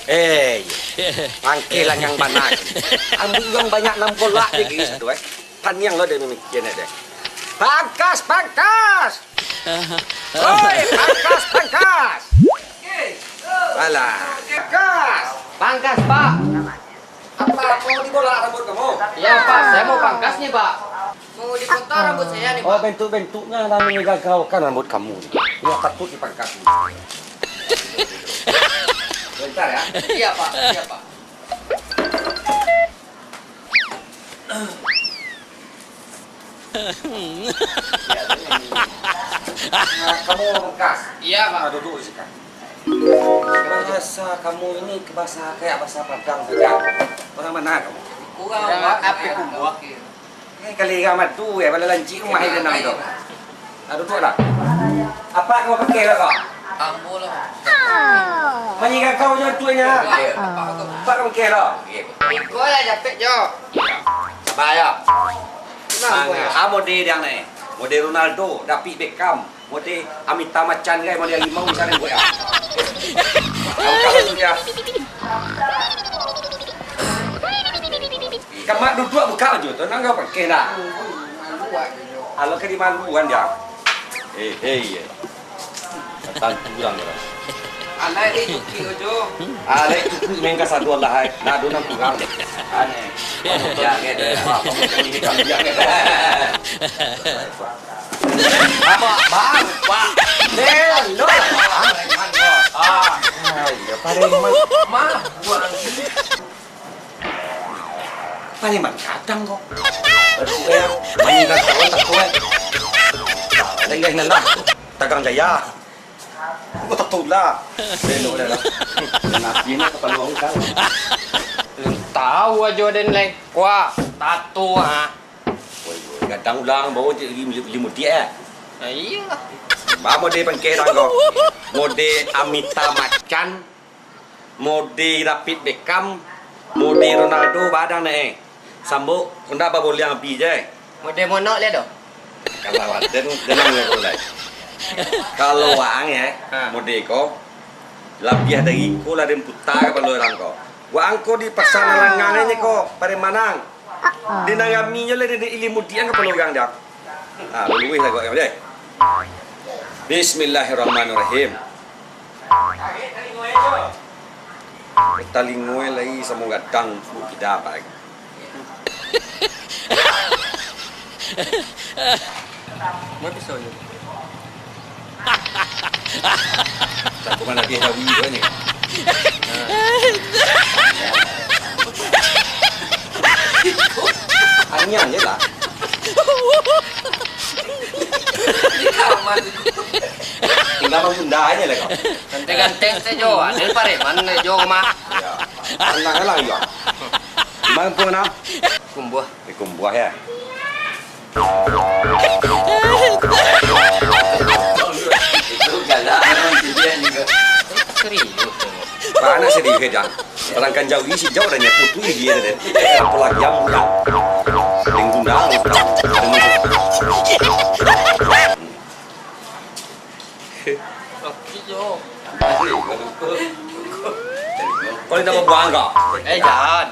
Eh, pangkilan yang banyak. Ambil yang banyak 6 golak lagi satu Pan yang lo dia memikirkan ada. Pangkas, pangkas. Oi, pangkas, pangkas. Alah, pangkas. Pangkas, Pak. Apa mau dibolak rambut kamu? Ya, Pak. Saya mau pangkas nih, Pak. Mau dipotong rambut saya nih, Pak. Oh, bentuk-bentuknya namanya gagalkan rambut kamu. Ya takut dipangkas. Bentar ya. Iya, Pak. Iya, Pak. Nah, kamu pangkas. Iya, Pak. Nah, duduk di sini. Bahasa kamu ini bahasa kayak bahasa Padang saja. Orang mana kamu? Kurang, Pak. Api kumbuh. Ini kali kamu tu ya, pada lanci rumah itu nama itu. Nah, duduk lah. Apa kamu pakai lah kau? Ambo lah. Menyikat kau je tuanya. Apa kamu pakai lah? Kau lah capek, Jo. Sabar ya. Kenapa ya? Ah, model yang ni. Model Ronaldo, David Beckham, model Amitabh Bachchan kan, model limau misalnya gue ya. Kalau tu dia. Kamu duduk buka aja, tu nang kau pakai dah. Kalau ke di malu kan dia. Katan kurang dia. Anak ini cuci, Jo. Alek cukup main kasar dua lah. Nado nang kurang. Aneh. Ya, gitu. Ini kan dia gitu. Bang, Pak. Hello. Ya pareman. Mah, buang. Pareman kadang kok. Ya, mengingat kawan tak kuat. Lengah nelah. Tagang jaya. Aku tak tahu lah. Hello dah lah. Nabi ni keperluan kau. Tahu aja den lek. Wah, tato ha. Kadang ulang bawa limut dia. Iya. Ba model pangkir kau. Model Amitabh Bachchan, model David Beckham, model Ronaldo badang ni. Sambuk kena apa boleh api je. Model monok lihat doh. Kalau ada denang ni boleh. Kalau wang ya, model kau lebih dari kau lah dem putar kalau orang kau. Wang kau di pasar langang ni kau pada manang. Di nangaminya lah di ilimudian ke peluang dia. Ah, luwih lah kau ya. Bismillahirrahmanirrahim. Talingoy lagi sama gadang kita apa? Mau pisau je. Tak mana dia dah wujud ni. Anyang je lah. Tinggal menggunda aja lah kau. Ganteng-ganteng saya Jo. Ada pareman Jo mah. Ya. Anaknya lah ya. Mana pun nak? Kumbuh. Kumbuah ya. Itu galak dia juga. Serius. Mana sedih ke jang? Pelangkan jauh ini si jauh dah nyeput tu dia dah. Pulang jam pulang. Denggundang. Oke Jo. Kau ni nak buang kau? Jangan.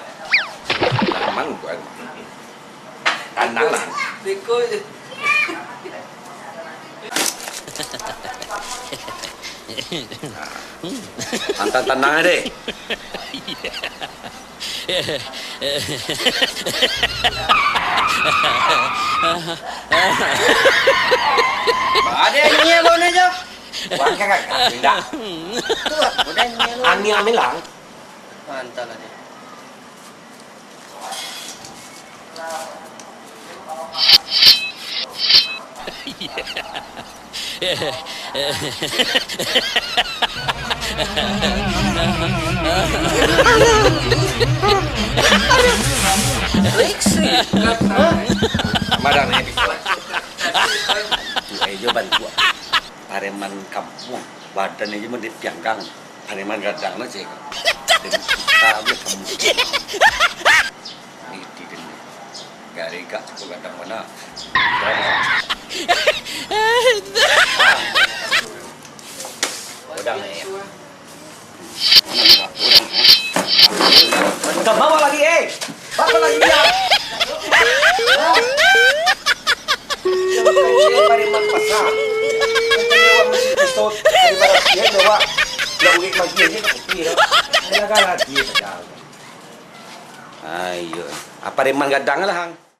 Mang buang. Tanang lah. Beko. Hantar tanang deh. Ada ni kau ni Jo. Buang kakak. Tidak. Tu udah ni lu. Ani amilang. Mantap lah dia. Madang ni. Ayo bantu. Pareman kampung. Badan aja mendip pianggang. Pareman gadang lah cek. Kita boleh kamu. Ni tidak. Garega cukup gadang mana. Udang ni. lagi aja kopi lo. Ada lagi saja. Ayo, apa reman gadang lah hang.